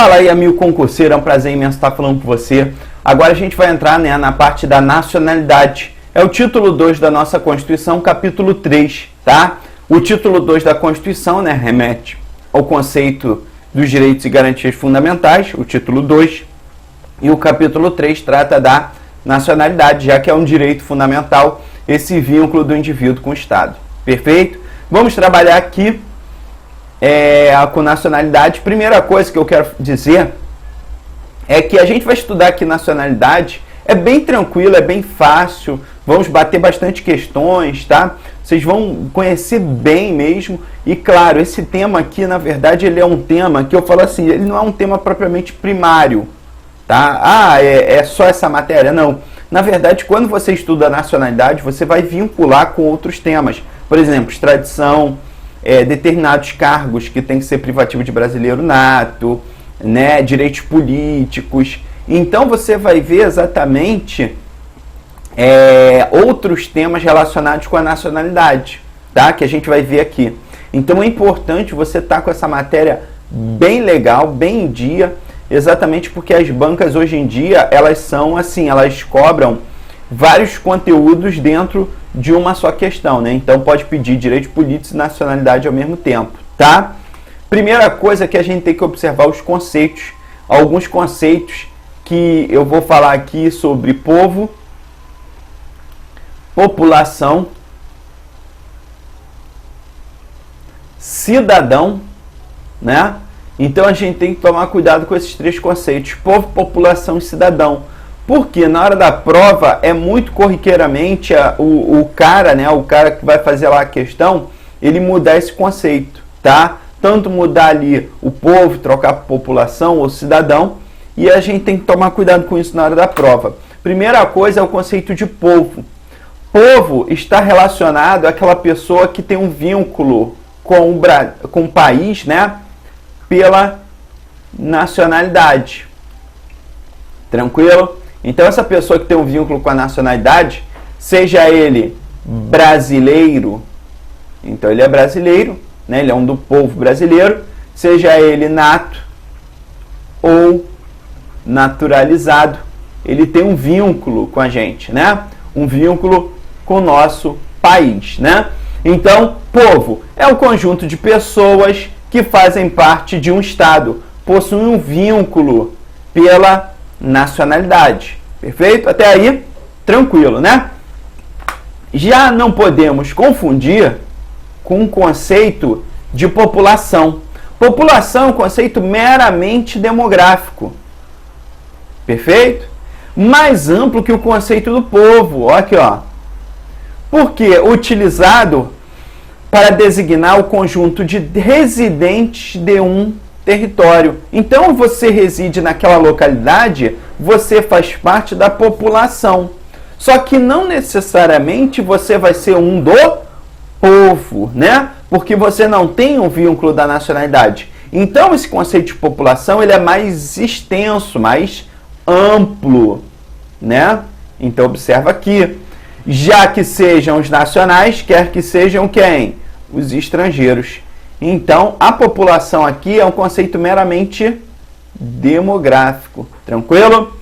Fala aí, amigo concurseiro, é um prazer imenso estar falando com você. Agora a gente vai entrar, né, na parte da nacionalidade. É o título 2 da nossa Constituição, capítulo 3, tá? O título 2 da Constituição, né, remete ao conceito dos direitos e garantias fundamentais, o título 2, e o capítulo 3 trata da nacionalidade, já que é um direito fundamental esse vínculo do indivíduo com o Estado. Perfeito? Vamos trabalhar aqui com nacionalidade. Primeira coisa que eu quero dizer é que a gente vai estudar aqui nacionalidade, é bem tranquilo, é bem fácil, vamos bater bastante questões, tá? Vocês vão conhecer bem mesmo, e claro, esse tema aqui, na verdade, ele é um tema que eu falo assim, ele não é um tema propriamente primário, tá? É só essa matéria, não. Na verdade, quando você estuda nacionalidade, você vai vincular com outros temas, por exemplo, extradição, determinados cargos que tem que ser privativo de brasileiro nato, né, direitos políticos. Então você vai ver exatamente outros temas relacionados com a nacionalidade, tá? Que a gente vai ver aqui. Então é importante você estar com essa matéria bem legal, bem em dia, exatamente porque as bancas hoje em dia, elas são assim, elas cobram vários conteúdos dentro de uma só questão, né? Então pode pedir direitos políticos e nacionalidade ao mesmo tempo, tá? Primeira coisa que a gente tem que observar os conceitos, alguns conceitos que eu vou falar aqui sobre povo, população, cidadão, né? Então a gente tem que tomar cuidado com esses três conceitos, povo, população e cidadão. Porque na hora da prova é muito corriqueiramente o cara que vai fazer lá a questão, ele mudar esse conceito, tá? Tanto mudar ali o povo, trocar por população ou cidadão, e a gente tem que tomar cuidado com isso na hora da prova. Primeira coisa é o conceito de povo. Povo está relacionado àquela pessoa que tem um vínculo com o país, né? Pela nacionalidade. Tranquilo? Então essa pessoa que tem um vínculo com a nacionalidade, seja ele brasileiro, então ele é brasileiro, né? Ele é um do povo brasileiro, seja ele nato ou naturalizado, ele tem um vínculo com a gente, né? Um vínculo com o nosso país, né? Então, povo é um conjunto de pessoas que fazem parte de um Estado, possuem um vínculo pela nacionalidade. Perfeito? Até aí, tranquilo, né? Já não podemos confundir com o conceito de população. População é um conceito meramente demográfico. Perfeito? Mais amplo que o conceito do povo. Olha aqui, ó. Porque utilizado para designar o conjunto de residentes de um território. Então, você reside naquela localidade, você faz parte da população. Só que não necessariamente você vai ser um do povo, né? Porque você não tem um vínculo da nacionalidade. Então, esse conceito de população, ele é mais extenso, mais amplo, né? Então, observa aqui. Já que sejam os nacionais, quer que sejam quem? Os estrangeiros. Então, a população aqui é um conceito meramente demográfico. Tranquilo?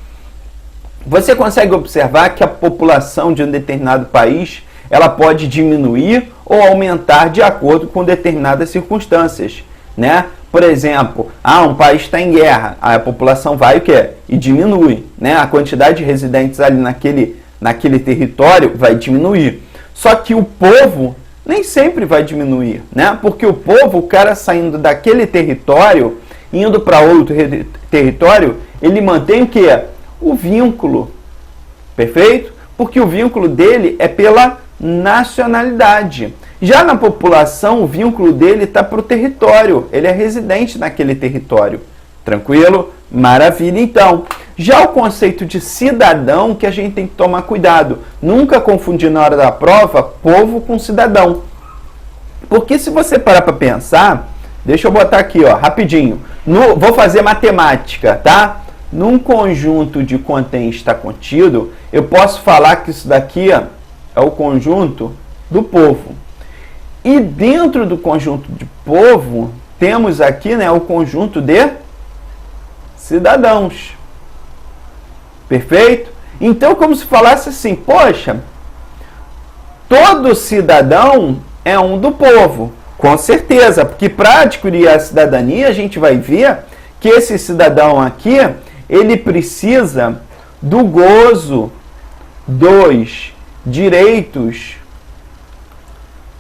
Você consegue observar que a população de um determinado país, ela pode diminuir ou aumentar de acordo com determinadas circunstâncias, né? Por exemplo, um país está em guerra, a população vai o quê? E diminui, né? A quantidade de residentes ali naquele território vai diminuir. Só que o povo nem sempre vai diminuir, né? Porque o povo, o cara saindo daquele território, indo para outro território, ele mantém o quê? O vínculo. Perfeito? Porque o vínculo dele é pela nacionalidade. Já na população, o vínculo dele está para o território. Ele é residente naquele território. Tranquilo? Maravilha. Então, já o conceito de cidadão, que a gente tem que tomar cuidado. Nunca confundir na hora da prova povo com cidadão. Porque se você parar para pensar, deixa eu botar aqui, ó, rapidinho. Vou fazer matemática, tá? Num conjunto de contém está contido, eu posso falar que isso daqui é o conjunto do povo. E dentro do conjunto de povo, temos aqui, né, o conjunto de cidadãos. Perfeito? Então, como se falasse assim, poxa, todo cidadão é um do povo. Com certeza, porque para adquirir a cidadania, a gente vai ver que esse cidadão aqui, ele precisa do gozo dos direitos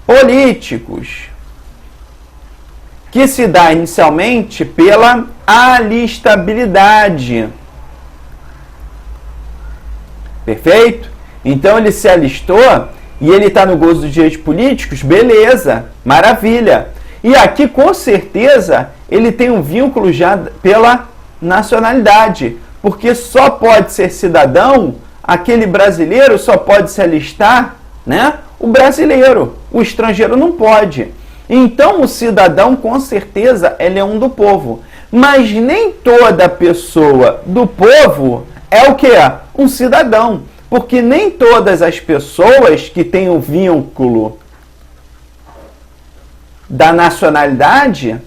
políticos, que se dá inicialmente pela alistabilidade. Perfeito? Então ele se alistou e ele está no gozo dos direitos políticos, beleza, maravilha. E aqui com certeza ele tem um vínculo já pela nacionalidade, porque só pode ser cidadão, aquele brasileiro só pode se alistar, né? O brasileiro, o estrangeiro não pode. Então o cidadão com certeza ele é um do povo, mas nem toda pessoa do povo é o que é? Um cidadão. Porque nem todas as pessoas que têm o vínculo da nacionalidade,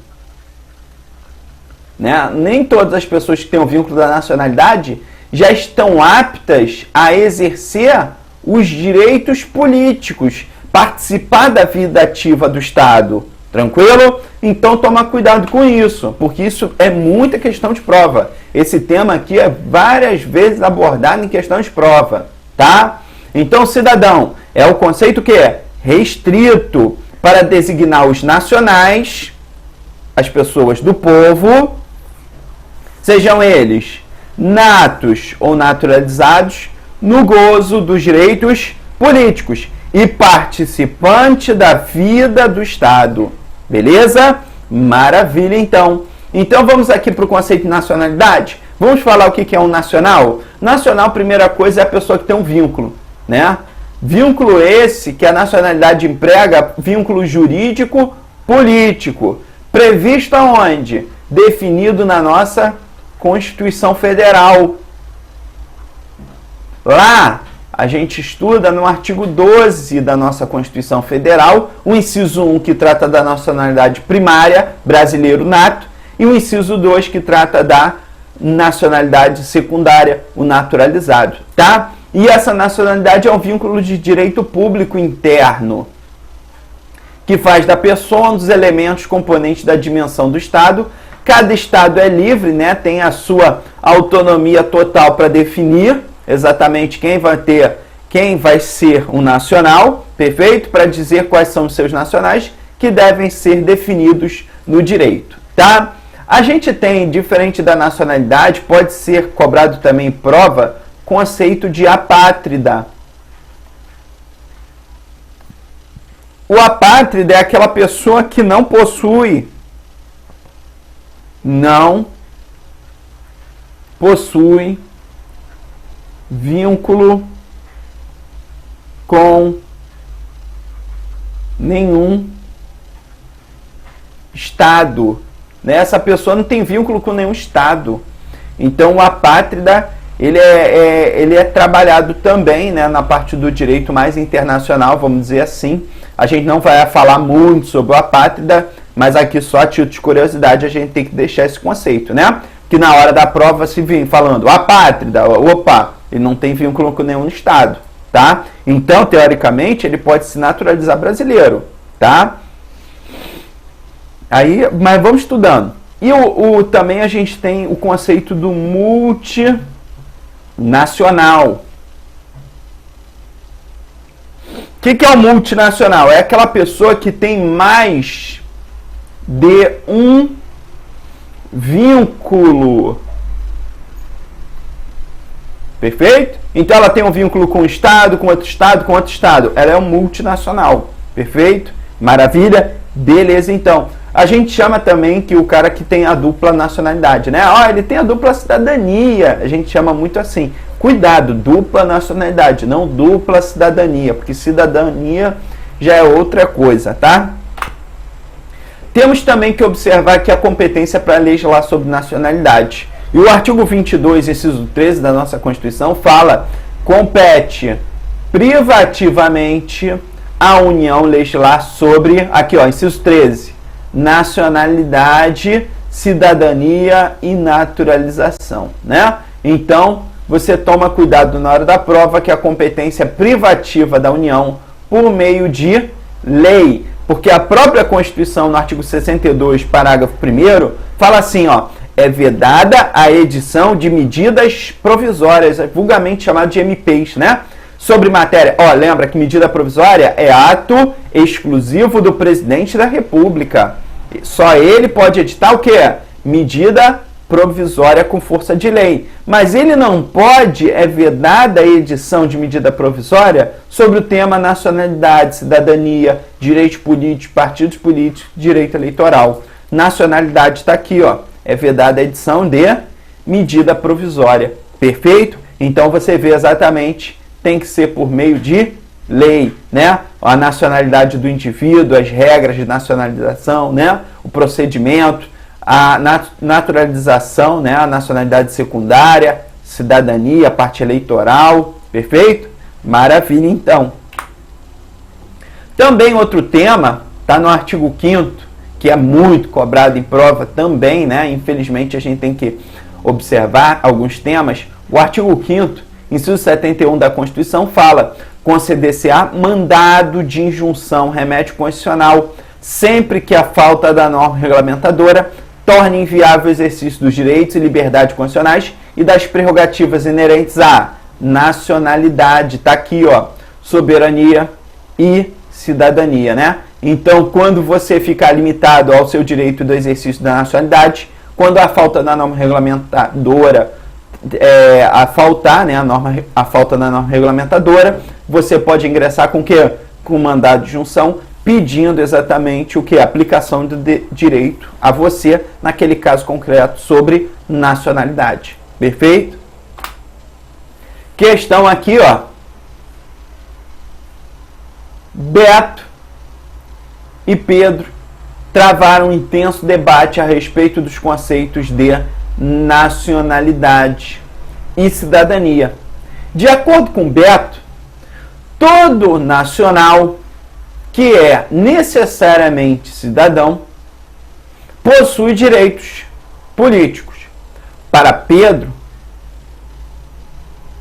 né? Nem todas as pessoas que têm o vínculo da nacionalidade já estão aptas a exercer os direitos políticos, participar da vida ativa do Estado. Tranquilo? Então toma cuidado com isso, porque isso é muita questão de prova. Esse tema aqui é várias vezes abordado em questão de prova, tá? Então cidadão é o conceito que é restrito para designar os nacionais, as pessoas do povo, sejam eles natos ou naturalizados, no gozo dos direitos políticos e participante da vida do Estado. Beleza? Maravilha, então. Então vamos aqui para o conceito de nacionalidade. Vamos falar o que é um nacional? Nacional, primeira coisa, é a pessoa que tem um vínculo, né? Vínculo esse que a nacionalidade emprega, vínculo jurídico político. Previsto aonde? Definido na nossa Constituição Federal. Lá, a gente estuda no artigo 12 da nossa Constituição Federal, o inciso 1 que trata da nacionalidade primária, brasileiro nato, e o inciso 2 que trata da nacionalidade secundária, o naturalizado, tá? E essa nacionalidade é um vínculo de direito público interno, que faz da pessoa um dos elementos componentes da dimensão do Estado. Cada Estado é livre, né? Tem a sua autonomia total para definir exatamente quem vai ser um nacional, perfeito? Para dizer quais são os seus nacionais que devem ser definidos no direito, tá? A gente tem, diferente da nacionalidade, pode ser cobrado também em prova, conceito de apátrida. O apátrida é aquela pessoa que não possui vínculo com nenhum Estado. Né? Essa pessoa não tem vínculo com nenhum Estado. Então, o apátrida, ele é trabalhado também, né, na parte do direito mais internacional, vamos dizer assim. A gente não vai falar muito sobre o apátrida, mas aqui só a título de curiosidade a gente tem que deixar esse conceito, né? Que na hora da prova se vem falando apátrida, opa, ele não tem vínculo com nenhum Estado, tá? Então, teoricamente, ele pode se naturalizar brasileiro, tá? Aí, mas vamos estudando. E também a gente tem o conceito do multinacional. O que é o multinacional? É aquela pessoa que tem mais de um vínculo. Perfeito? Então ela tem um vínculo com o Estado, com outro Estado, com outro Estado. Ela é um multinacional. Perfeito? Maravilha? Beleza, então. A gente chama também que o cara que tem a dupla nacionalidade, né? Ele tem a dupla cidadania. A gente chama muito assim. Cuidado, dupla nacionalidade, não dupla cidadania, porque cidadania já é outra coisa, tá? Temos também que observar que a competência para legislar sobre nacionalidade. E o artigo 22, inciso 13 da nossa Constituição fala: compete privativamente à União legislar sobre, aqui ó, inciso 13, nacionalidade cidadania e naturalização, né? Então, você toma cuidado na hora da prova que a competência privativa da União por meio de lei, porque a própria Constituição, no artigo 62, parágrafo 1º, fala assim, ó, é vedada a edição de medidas provisórias, vulgarmente chamado de MPs, né? Sobre matéria, ó, lembra que medida provisória é ato exclusivo do presidente da República. Só ele pode editar o quê? Medida provisória com força de lei. Mas ele não pode, é vedada a edição de medida provisória sobre o tema nacionalidade, cidadania, direitos políticos, partidos políticos, direito eleitoral. Nacionalidade está aqui, ó. É vedada a edição de medida provisória. Perfeito? Então você vê exatamente, tem que ser por meio de lei, né? A nacionalidade do indivíduo, as regras de nacionalização, né? O procedimento, a naturalização, né? A nacionalidade secundária, cidadania, parte eleitoral, perfeito? Maravilha, então. Também outro tema, está no artigo 5º, que é muito cobrado em prova também, né? Infelizmente a gente tem que observar alguns temas. O artigo 5º, inciso 71 da Constituição, fala: conceder-se-á mandado de injunção, remédio constitucional, sempre que a falta da norma regulamentadora torne inviável o exercício dos direitos e liberdades constitucionais e das prerrogativas inerentes à nacionalidade. Está aqui, ó, soberania e cidadania, né? Então, quando você ficar limitado ao seu direito do exercício da nacionalidade, quando a falta da norma regulamentadora a faltar, né, a falta da norma regulamentadora, você pode ingressar com o quê? Com mandado de junção, pedindo exatamente o que? Aplicação do direito a você, naquele caso concreto, sobre nacionalidade. Perfeito? Questão aqui, ó. Beto e Pedro travaram um intenso debate a respeito dos conceitos de nacionalidade e cidadania. De acordo com Beto, todo nacional que é necessariamente cidadão possui direitos políticos. Para Pedro,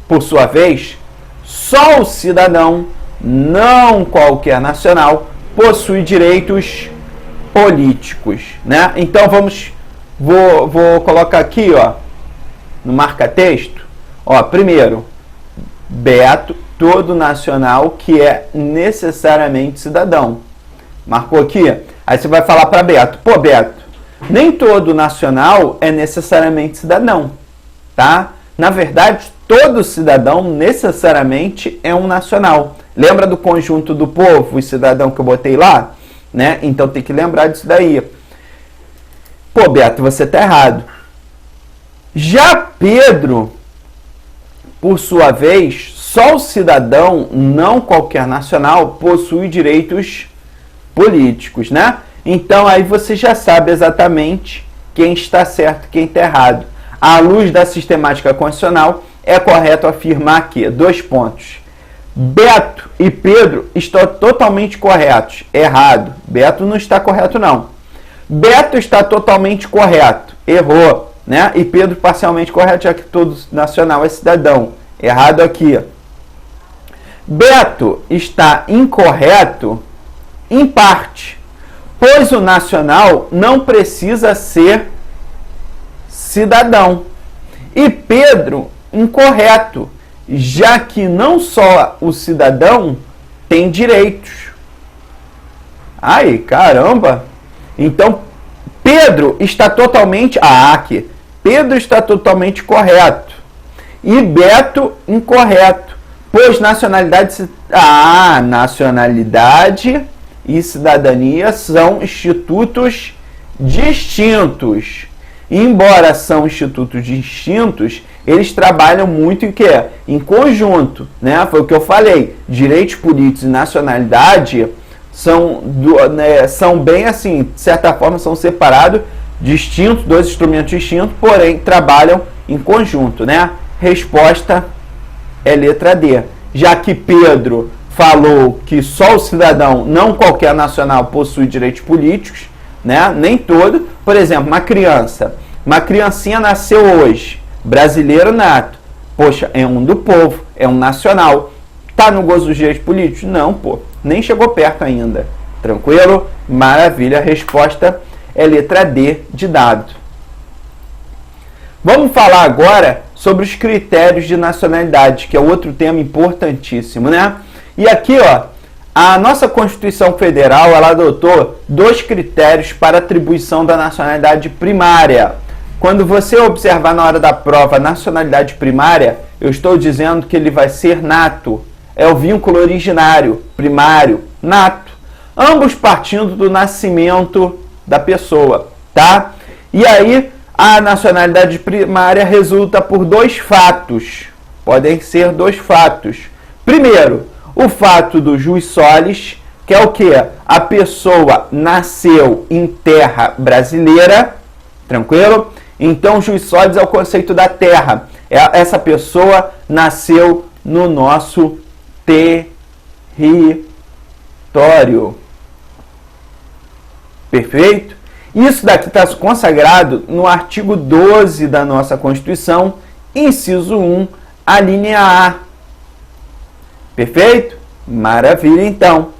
por sua vez, só o cidadão, não qualquer nacional, possui direitos políticos, né? Então vou colocar aqui, ó, no marca-texto, ó, primeiro, Beto, todo nacional que é necessariamente cidadão. Marcou aqui? Aí você vai falar para Beto, pô, Beto, nem todo nacional é necessariamente cidadão, tá? Na verdade, todo cidadão necessariamente é um nacional. Lembra do conjunto do povo e cidadão que eu botei lá? Né? Então tem que lembrar disso daí. Pô, Beto, você tá errado. Já Pedro, por sua vez, só o cidadão, não qualquer nacional, possui direitos políticos, né? Então aí você já sabe exatamente quem está certo e quem está errado. À luz da sistemática constitucional, é correto afirmar que, 2 pontos, Beto e Pedro estão totalmente corretos. Errado. Beto não está correto, não. Beto está totalmente correto. Errou, né? E Pedro parcialmente correto, já que todo nacional é cidadão. Errado aqui. Beto está incorreto em parte, pois o nacional não precisa ser cidadão. E Pedro, incorreto, já que não só o cidadão tem direitos. Ai, caramba! Então, Pedro está totalmente... aqui. Pedro está totalmente correto. E Beto, incorreto. Pois nacionalidade... nacionalidade e cidadania são institutos distintos. Embora são institutos distintos, eles trabalham muito em quê? Em conjunto, né? Foi o que eu falei. Direitos políticos e nacionalidade são bem assim, de certa forma são separados, distintos, 2 instrumentos distintos, porém trabalham em conjunto, né? Resposta é letra D. Já que Pedro falou que só o cidadão, não qualquer nacional, possui direitos políticos, né? Nem todo, por exemplo, uma criança. Uma criancinha nasceu hoje, brasileiro nato. Poxa, é um do povo, é um nacional. Tá no gozo dos direitos políticos? Não, pô. Nem chegou perto ainda. Tranquilo? Maravilha. A resposta é letra D de dado. Vamos falar agora sobre os critérios de nacionalidade, que é outro tema importantíssimo, né? E aqui, ó, a nossa Constituição Federal, ela adotou 2 critérios para atribuição da nacionalidade primária. Quando você observar na hora da prova nacionalidade primária, eu estou dizendo que ele vai ser nato. É o vínculo originário, primário, nato. Ambos partindo do nascimento da pessoa, tá? E aí, a nacionalidade primária resulta por 2 fatos. Podem ser 2 fatos. Primeiro, o fato do jus solis, que é o quê? A pessoa nasceu em terra brasileira, tranquilo? Então, jus solis é o conceito da terra. Essa pessoa nasceu no nosso território. Perfeito? Isso daqui está consagrado no artigo 12 da nossa Constituição, inciso 1, a linha A. Perfeito? Maravilha, então.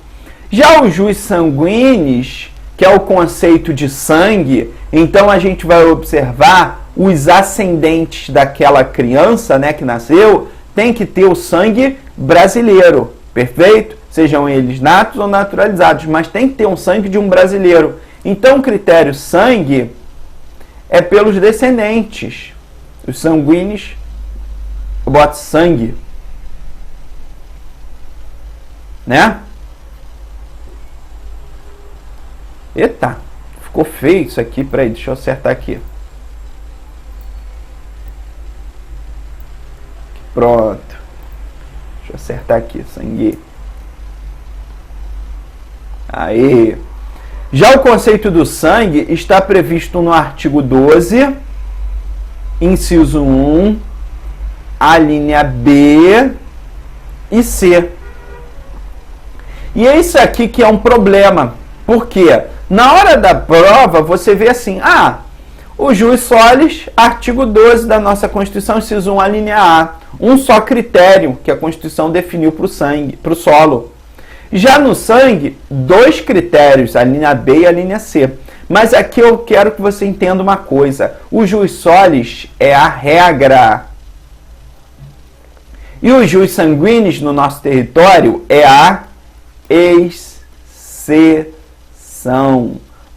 Já o jus sanguinis, que é o conceito de sangue, então a gente vai observar os ascendentes daquela criança, né, que nasceu, tem que ter o sangue brasileiro, perfeito? Sejam eles natos ou naturalizados, mas tem que ter um sangue de um brasileiro. Então, o critério sangue é pelos descendentes. Os sanguíneos, eu boto sangue, né? Eita, ficou feio isso aqui. Peraí, deixa eu acertar aqui. Pronto. Deixa eu acertar aqui, sangue. Aí. Já o conceito do sangue está previsto no artigo 12, inciso 1, a linha B e C. E é isso aqui que é um problema. Por quê? Na hora da prova, você vê assim, o jus solis, artigo 12 da nossa Constituição, inciso 1, a linha A. Um só critério que a Constituição definiu para o sangue, para o solo. Já no sangue, 2 critérios, a linha B e a linha C. Mas aqui eu quero que você entenda uma coisa. O jus solis é a regra. E o jus sanguinis no nosso território é a exceção.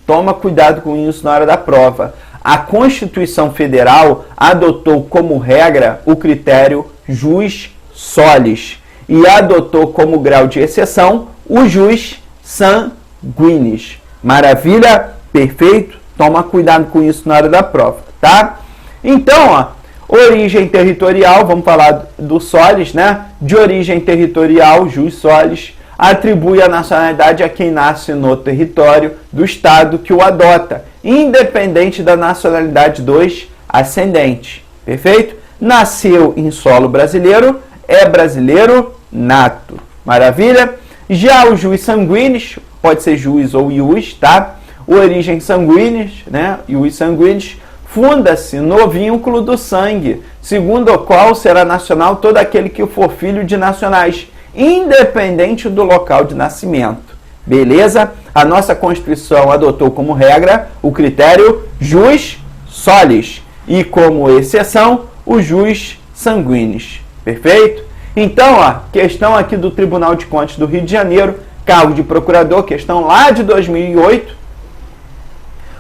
Toma cuidado com isso na hora da prova. A Constituição Federal adotou como regra o critério jus solis e adotou como grau de exceção o jus sanguinis. Maravilha? Perfeito? Toma cuidado com isso na hora da prova, tá? Então, origem territorial, vamos falar do solis, né? De origem territorial, jus solis, atribui a nacionalidade a quem nasce no território do estado que o adota, independente da nacionalidade dos ascendentes. Perfeito? Nasceu em solo brasileiro, é brasileiro nato. Maravilha? Já o jus sanguinis, pode ser jus ou ius, tá? Origem sanguinis, né? Ius sanguinis, funda-se no vínculo do sangue, segundo o qual será nacional todo aquele que for filho de nacionais, independente do local de nascimento. Beleza? A nossa Constituição adotou como regra o critério jus solis e como exceção o jus sanguinis. Perfeito? Então, questão aqui do Tribunal de Contas do Rio de Janeiro, cargo de procurador, questão lá de 2008.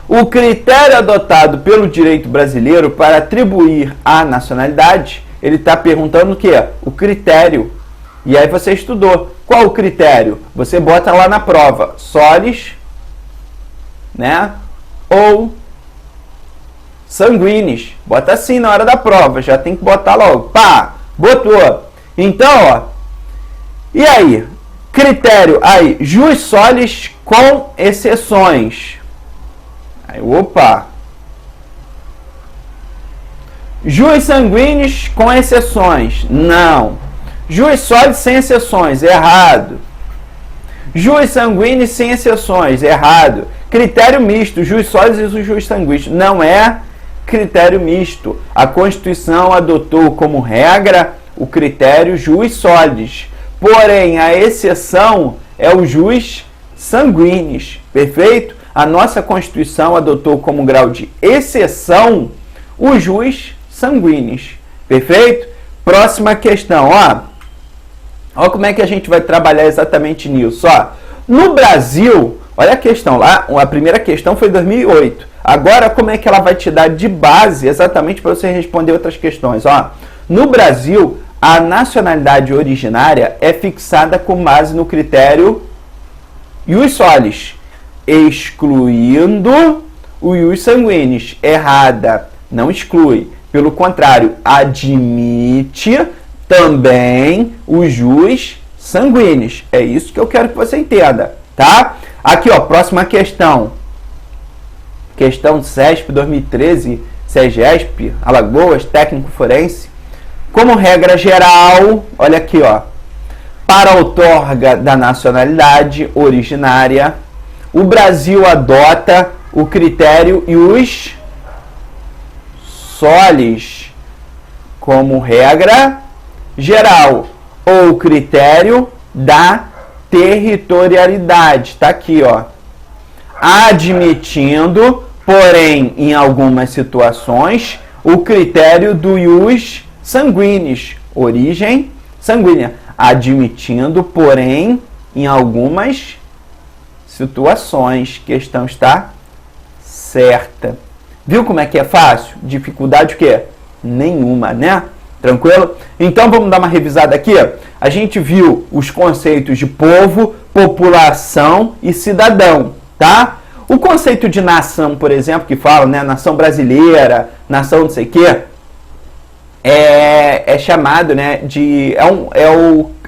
O critério adotado pelo direito brasileiro para atribuir a nacionalidade, ele está perguntando o quê? O critério. E aí você estudou. Qual o critério? Você bota lá na prova, solis, né? Ou sanguinis. Bota assim na hora da prova, já tem que botar logo. Pá, botou. Então, e aí? Critério aí, jus solis com exceções. Aí, opa. Jus sanguinis com exceções. Não. Jus solis sem exceções. Errado. Jus sanguinis sem exceções. Errado. Critério misto, jus solis e jus sanguinis. Não é critério misto. A Constituição adotou como regra o critério jus solis. Porém, a exceção é o jus sanguinis. Perfeito? A nossa Constituição adotou como grau de exceção o jus sanguinis. Perfeito? Próxima questão, ó como é que a gente vai trabalhar exatamente nisso, ó. No Brasil, olha a questão lá, a primeira questão foi 2008. Agora, como é que ela vai te dar de base exatamente para você responder outras questões, ó. No Brasil, a nacionalidade originária é fixada com base no critério jus solis, excluindo o jus sanguinis. Errada, não exclui. Pelo contrário, admite também o jus sanguinis. É isso que eu quero que você entenda, tá? Aqui, ó, próxima questão. Questão CESP 2013, CEGESP, Alagoas, técnico forense. Como regra geral, olha aqui, ó. Para a outorga da nacionalidade originária, o Brasil adota o critério jus solis como regra geral, ou critério da territorialidade. Tá aqui, ó. Admitindo, porém, em algumas situações, o critério do jus sanguinis, origem sanguínea. Admitindo, porém, em algumas situações. Questão está certa. Viu como é que é fácil? Dificuldade o quê? Nenhuma, né? Tranquilo? Então vamos dar uma revisada aqui. A gente viu os conceitos de povo, população e cidadão, tá? O conceito de nação, por exemplo, que fala, né, nação brasileira, nação não sei o quê, é chamado, né, de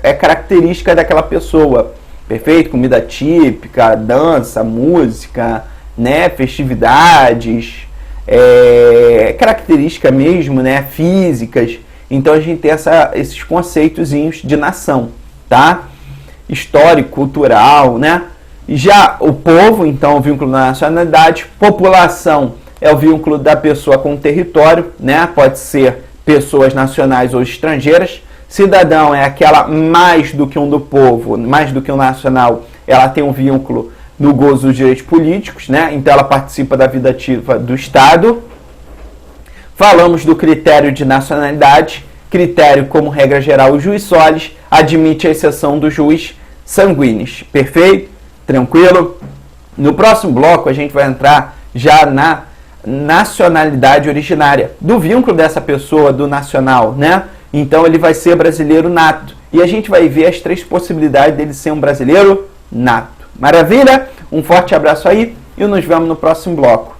é característica daquela pessoa. Perfeito? Comida típica, dança, música, né, festividades, características mesmo, né, físicas. Então a gente tem esses conceitozinhos de nação, tá? Histórico, cultural, né? Já o povo, então, o vínculo da nacionalidade. População é o vínculo da pessoa com o território, né? Pode ser pessoas nacionais ou estrangeiras. Cidadão é aquela mais do que um do povo, mais do que um nacional, ela tem um vínculo no gozo dos direitos políticos, né? Então ela participa da vida ativa do Estado. Falamos do critério de nacionalidade, critério como regra geral o jus solis, admite a exceção do jus sanguinis. Perfeito? Tranquilo? No próximo bloco a gente vai entrar já na nacionalidade originária, do vínculo dessa pessoa, do nacional, né? Então ele vai ser brasileiro nato. E a gente vai ver as 3 possibilidades dele ser um brasileiro nato. Maravilha? Um forte abraço aí e nos vemos no próximo bloco.